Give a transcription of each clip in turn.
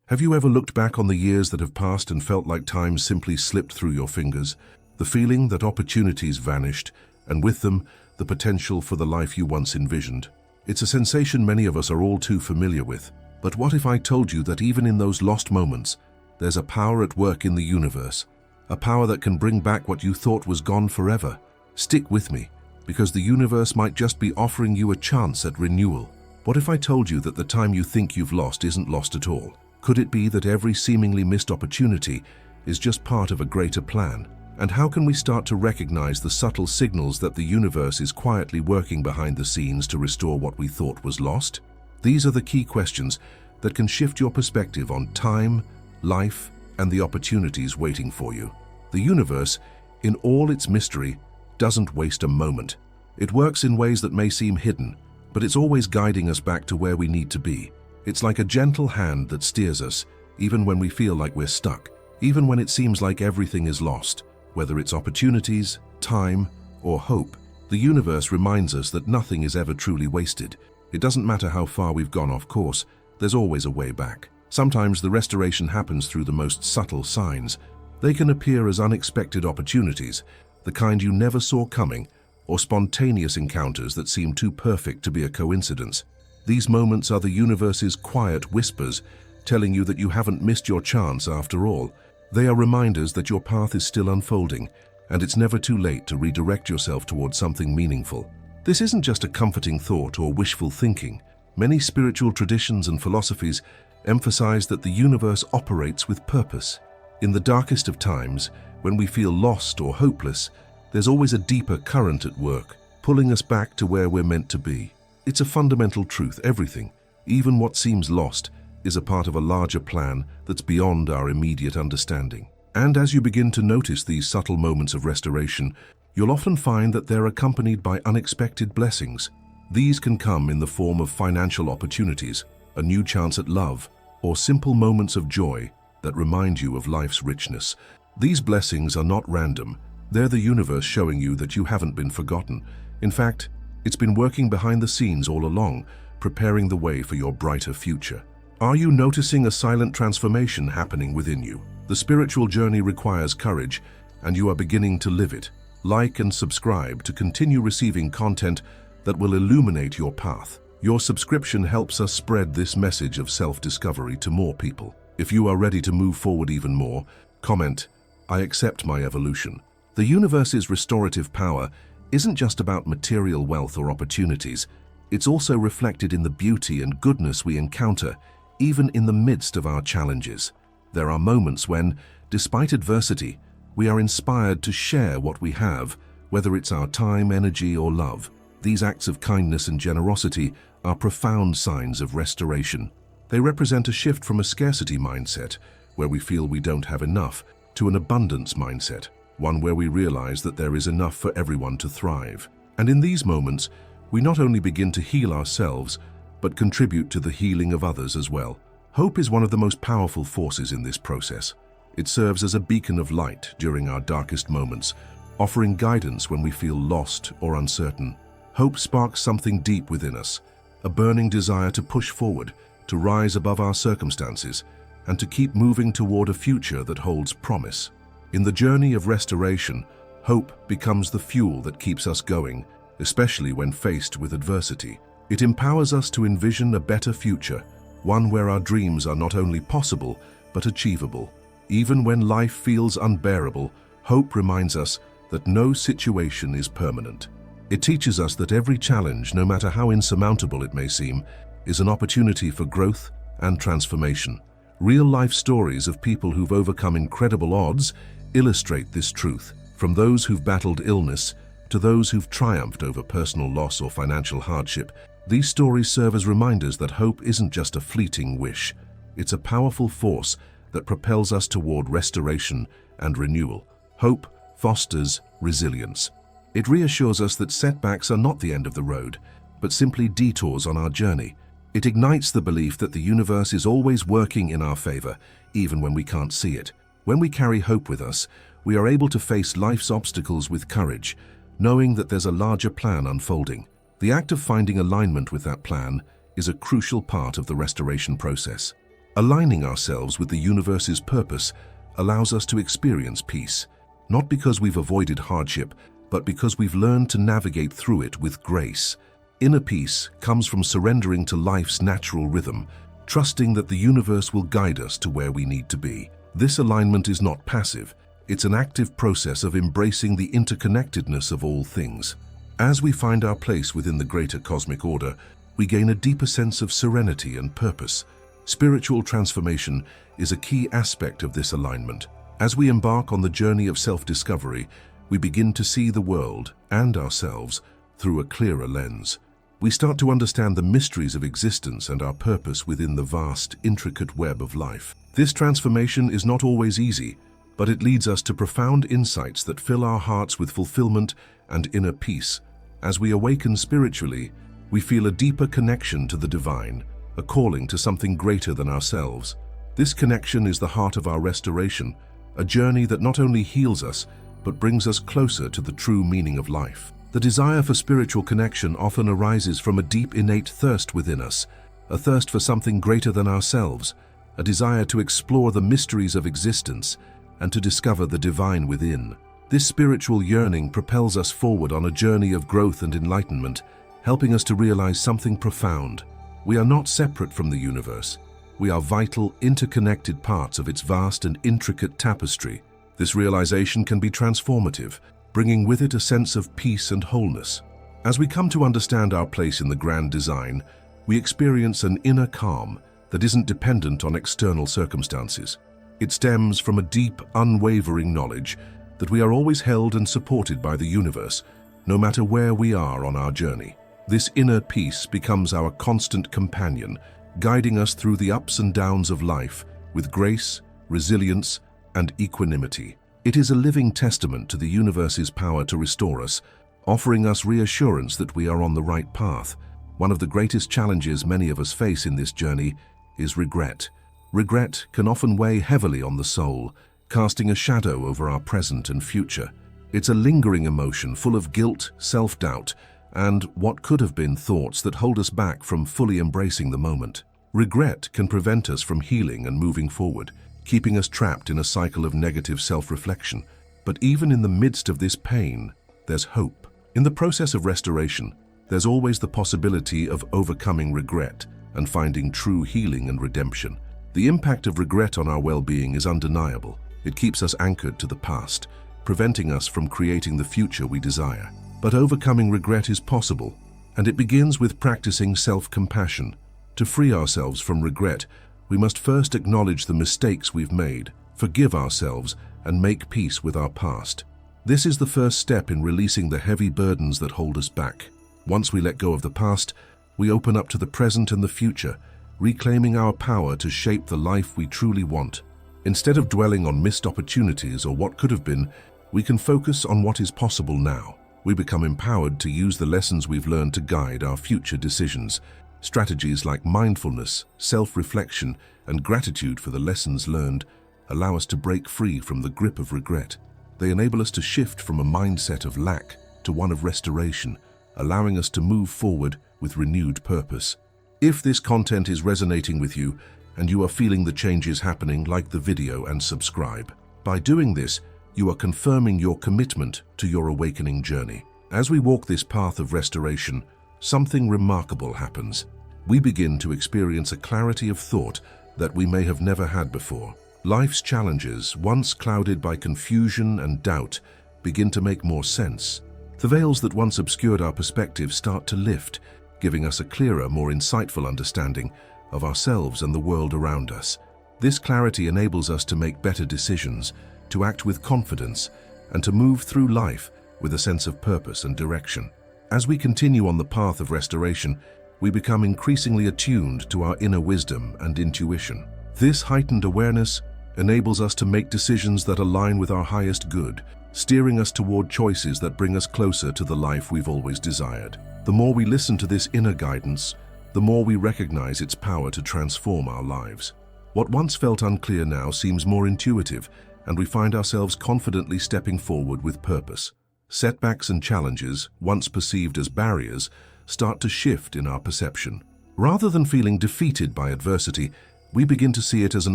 Have you ever looked back on the years that have passed and felt like time simply slipped through your fingers? The feeling that opportunities vanished, and with them, the potential for the life you once envisioned. It's a sensation many of us are all too familiar with. But what if I told you that even in those lost moments, there's a power at work in the universe? A power that can bring back what you thought was gone forever. Stick with me, because the universe might just be offering you a chance at renewal. What if I told you that the time you think you've lost isn't lost at all? Could it be that every seemingly missed opportunity is just part of a greater plan? And how can we start to recognize the subtle signals that the universe is quietly working behind the scenes to restore what we thought was lost? These are the key questions that can shift your perspective on time, life, and the opportunities waiting for you. The universe, in all its mystery, doesn't waste a moment. It works in ways that may seem hidden, but it's always guiding us back to where we need to be. It's like a gentle hand that steers us, even when we feel like we're stuck, even when it seems like everything is lost. Whether it's opportunities, time, or hope, the universe reminds us that nothing is ever truly wasted. It doesn't matter how far we've gone off course, there's always a way back. Sometimes the restoration happens through the most subtle signs. They can appear as unexpected opportunities, the kind you never saw coming, or spontaneous encounters that seem too perfect to be a coincidence. These moments are the universe's quiet whispers, telling you that you haven't missed your chance after all. They are reminders that your path is still unfolding, and it's never too late to redirect yourself towards something meaningful. This isn't just a comforting thought or wishful thinking. Many spiritual traditions and philosophies emphasize that the universe operates with purpose. In the darkest of times, when we feel lost or hopeless, there's always a deeper current at work, pulling us back to where we're meant to be. It's a fundamental truth. Everything, even what seems lost, is a part of a larger plan that's beyond our immediate understanding. And as you begin to notice these subtle moments of restoration, you'll often find that they're accompanied by unexpected blessings. These can come in the form of financial opportunities, a new chance at love, or simple moments of joy that remind you of life's richness. These blessings are not random. They're the universe showing you that you haven't been forgotten. In fact, it's been working behind the scenes all along, preparing the way for your brighter future. Are you noticing a silent transformation happening within you? The spiritual journey requires courage, and you are beginning to live it. Like and subscribe to continue receiving content that will illuminate your path. Your subscription helps us spread this message of self-discovery to more people. If you are ready to move forward even more, comment, "I accept my evolution." The universe's restorative power isn't just about material wealth or opportunities. It's also reflected in the beauty and goodness we encounter, even in the midst of our challenges. There are moments when, despite adversity, we are inspired to share what we have, whether it's our time, energy, or love. These acts of kindness and generosity are profound signs of restoration. They represent a shift from a scarcity mindset, where we feel we don't have enough, to an abundance mindset, one where we realize that there is enough for everyone to thrive. And in these moments, we not only begin to heal ourselves, but contribute to the healing of others as well. Hope is one of the most powerful forces in this process. It serves as a beacon of light during our darkest moments, offering guidance when we feel lost or uncertain. Hope sparks something deep within us, a burning desire to push forward, to rise above our circumstances, and to keep moving toward a future that holds promise. In the journey of restoration, hope becomes the fuel that keeps us going, especially when faced with adversity. It empowers us to envision a better future, one where our dreams are not only possible, but achievable. Even when life feels unbearable, hope reminds us that no situation is permanent. It teaches us that every challenge, no matter how insurmountable it may seem, is an opportunity for growth and transformation. Real-life stories of people who've overcome incredible odds illustrate this truth. From those who've battled illness to those who've triumphed over personal loss or financial hardship, these stories serve as reminders that hope isn't just a fleeting wish. It's a powerful force that propels us toward restoration and renewal. Hope fosters resilience. It reassures us that setbacks are not the end of the road, but simply detours on our journey. It ignites the belief that the universe is always working in our favor, even when we can't see it. When we carry hope with us, we are able to face life's obstacles with courage, knowing that there's a larger plan unfolding. The act of finding alignment with that plan is a crucial part of the restoration process. Aligning ourselves with the universe's purpose allows us to experience peace, not because we've avoided hardship, but because we've learned to navigate through it with grace. Inner peace comes from surrendering to life's natural rhythm, trusting that the universe will guide us to where we need to be. This alignment is not passive, it's an active process of embracing the interconnectedness of all things. As we find our place within the greater cosmic order, we gain a deeper sense of serenity and purpose. Spiritual transformation is a key aspect of this alignment. As we embark on the journey of self-discovery, we begin to see the world and ourselves through a clearer lens. We start to understand the mysteries of existence and our purpose within the vast, intricate web of life. This transformation is not always easy, but it leads us to profound insights that fill our hearts with fulfillment and inner peace. As we awaken spiritually, we feel a deeper connection to the divine, a calling to something greater than ourselves. This connection is the heart of our restoration, a journey that not only heals us, but brings us closer to the true meaning of life. The desire for spiritual connection often arises from a deep innate thirst within us, a thirst for something greater than ourselves, a desire to explore the mysteries of existence and to discover the divine within. This spiritual yearning propels us forward on a journey of growth and enlightenment, helping us to realize something profound. We are not separate from the universe. We are vital, interconnected parts of its vast and intricate tapestry. This realization can be transformative, bringing with it a sense of peace and wholeness. As we come to understand our place in the grand design, we experience an inner calm that isn't dependent on external circumstances. It stems from a deep, unwavering knowledge that we are always held and supported by the universe, no matter where we are on our journey. This inner peace becomes our constant companion, guiding us through the ups and downs of life with grace, resilience, and equanimity. It is a living testament to the universe's power to restore us, offering us reassurance that we are on the right path. One of the greatest challenges many of us face in this journey is regret. Regret can often weigh heavily on the soul, casting a shadow over our present and future. It's a lingering emotion full of guilt, self-doubt, and what could have been thoughts that hold us back from fully embracing the moment. Regret can prevent us from healing and moving forward, keeping us trapped in a cycle of negative self-reflection. But even in the midst of this pain, there's hope. In the process of restoration, there's always the possibility of overcoming regret and finding true healing and redemption. The impact of regret on our well-being is undeniable. It keeps us anchored to the past, preventing us from creating the future we desire. But overcoming regret is possible, and it begins with practicing self-compassion. To free ourselves from regret, we must first acknowledge the mistakes we've made, forgive ourselves, and make peace with our past. This is the first step in releasing the heavy burdens that hold us back. Once we let go of the past, we open up to the present and the future, reclaiming our power to shape the life we truly want. Instead of dwelling on missed opportunities or what could have been, we can focus on what is possible now. We become empowered to use the lessons we've learned to guide our future decisions. Strategies like mindfulness, self-reflection, and gratitude for the lessons learned allow us to break free from the grip of regret. They enable us to shift from a mindset of lack to one of restoration, allowing us to move forward with renewed purpose. If this content is resonating with you and you are feeling the changes happening, like the video and subscribe. By doing this, you are confirming your commitment to your awakening journey. As we walk this path of restoration, something remarkable happens. We begin to experience a clarity of thought that we may have never had before. Life's challenges, once clouded by confusion and doubt, begin to make more sense. The veils that once obscured our perspective start to lift, giving us a clearer, more insightful understanding of ourselves and the world around us. This clarity enables us to make better decisions, to act with confidence, and to move through life with a sense of purpose and direction. As we continue on the path of restoration, we become increasingly attuned to our inner wisdom and intuition. This heightened awareness enables us to make decisions that align with our highest good, steering us toward choices that bring us closer to the life we've always desired. The more we listen to this inner guidance, the more we recognize its power to transform our lives. What once felt unclear now seems more intuitive, and we find ourselves confidently stepping forward with purpose. Setbacks and challenges, once perceived as barriers, start to shift in our perception. Rather than feeling defeated by adversity, we begin to see it as an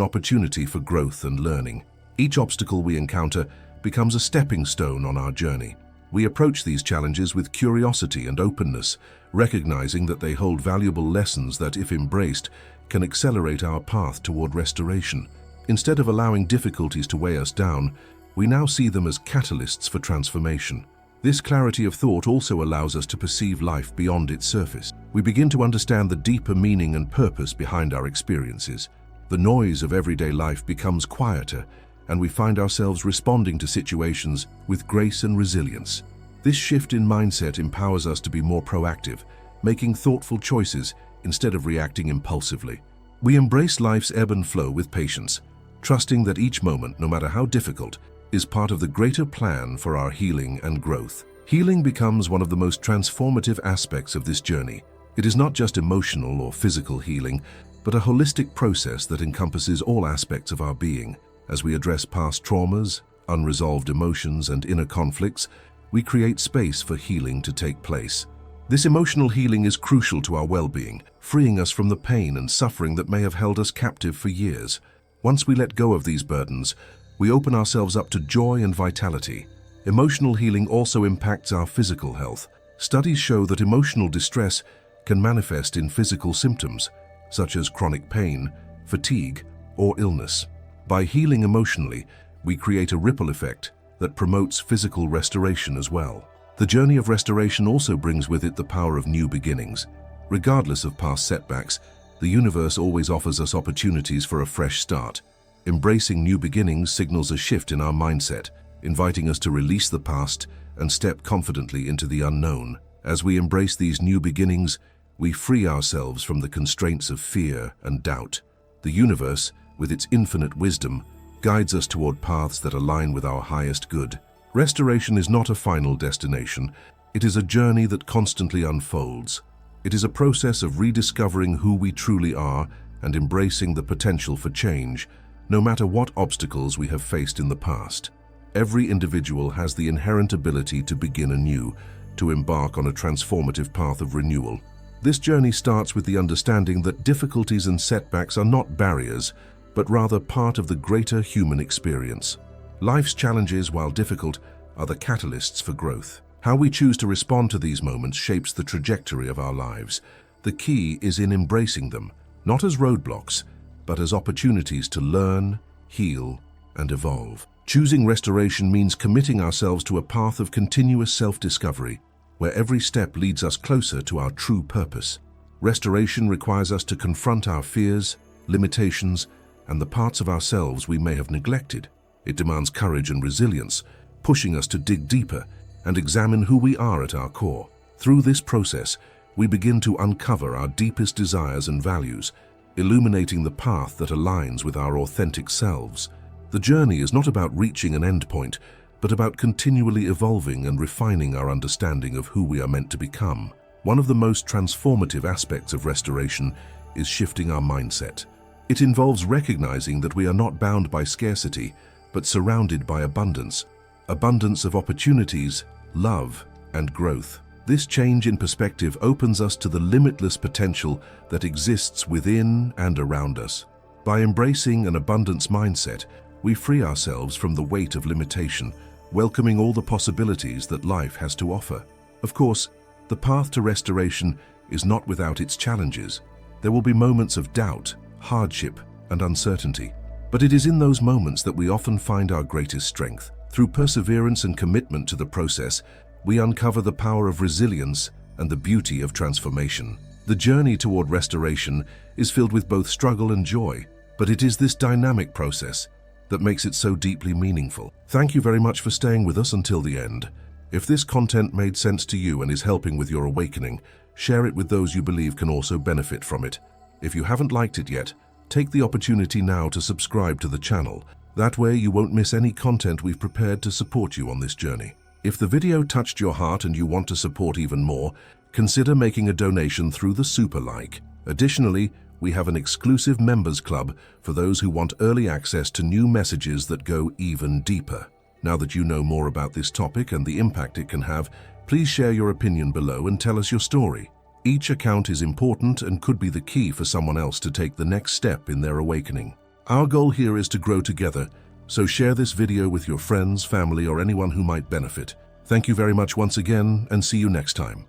opportunity for growth and learning. Each obstacle we encounter becomes a stepping stone on our journey. We approach these challenges with curiosity and openness, recognizing that they hold valuable lessons that, if embraced, can accelerate our path toward restoration. Instead of allowing difficulties to weigh us down, we now see them as catalysts for transformation. This clarity of thought also allows us to perceive life beyond its surface. We begin to understand the deeper meaning and purpose behind our experiences. The noise of everyday life becomes quieter, and we find ourselves responding to situations with grace and resilience. This shift in mindset empowers us to be more proactive, making thoughtful choices instead of reacting impulsively. We embrace life's ebb and flow with patience, trusting that each moment, no matter how difficult, is part of the greater plan for our healing and growth. Healing becomes one of the most transformative aspects of this journey. It is not just emotional or physical healing, but a holistic process that encompasses all aspects of our being. As we address past traumas, unresolved emotions, and inner conflicts, we create space for healing to take place. This emotional healing is crucial to our well-being, freeing us from the pain and suffering that may have held us captive for years. Once we let go of these burdens, we open ourselves up to joy and vitality. Emotional healing also impacts our physical health. Studies show that emotional distress can manifest in physical symptoms, such as chronic pain, fatigue, or illness. By healing emotionally, we create a ripple effect that promotes physical restoration as well. The journey of restoration also brings with it the power of new beginnings. Regardless of past setbacks, the universe always offers us opportunities for a fresh start. Embracing new beginnings signals a shift in our mindset, inviting us to release the past and step confidently into the unknown. As we embrace these new beginnings, we free ourselves from the constraints of fear and doubt. The universe, with its infinite wisdom, guides us toward paths that align with our highest good. Restoration is not a final destination. It is a journey that constantly unfolds. It is a process of rediscovering who we truly are and embracing the potential for change, no matter what obstacles we have faced in the past. Every individual has the inherent ability to begin anew, to embark on a transformative path of renewal. This journey starts with the understanding that difficulties and setbacks are not barriers, but rather part of the greater human experience. Life's challenges, while difficult, are the catalysts for growth. How we choose to respond to these moments shapes the trajectory of our lives. The key is in embracing them, not as roadblocks, but as opportunities to learn, heal, and evolve. Choosing restoration means committing ourselves to a path of continuous self-discovery, where every step leads us closer to our true purpose. Restoration requires us to confront our fears, limitations, and the parts of ourselves we may have neglected. It demands courage and resilience, pushing us to dig deeper and examine who we are at our core. Through this process, we begin to uncover our deepest desires and values, illuminating the path that aligns with our authentic selves. The journey is not about reaching an endpoint, but about continually evolving and refining our understanding of who we are meant to become. One of the most transformative aspects of restoration is shifting our mindset. It involves recognizing that we are not bound by scarcity, but surrounded by abundance of opportunities, love, and growth. This change in perspective opens us to the limitless potential that exists within and around us. By embracing an abundance mindset, we free ourselves from the weight of limitation, welcoming all the possibilities that life has to offer. Of course, the path to restoration is not without its challenges. There will be moments of doubt, hardship, and uncertainty. But it is in those moments that we often find our greatest strength. Through perseverance and commitment to the process, we uncover the power of resilience and the beauty of transformation. The journey toward restoration is filled with both struggle and joy, but it is this dynamic process that makes it so deeply meaningful. Thank you very much for staying with us until the end. If this content made sense to you and is helping with your awakening, share it with those you believe can also benefit from it. If you haven't liked it yet, take the opportunity now to subscribe to the channel. That way you won't miss any content we've prepared to support you on this journey. If the video touched your heart and you want to support even more, consider making a donation through the Super Like. Additionally, we have an exclusive members club for those who want early access to new messages that go even deeper. Now that you know more about this topic and the impact it can have, please share your opinion below and tell us your story. Each account is important and could be the key for someone else to take the next step in their awakening. Our goal here is to grow together, so share this video with your friends, family, or anyone who might benefit. Thank you very much once again, and see you next time.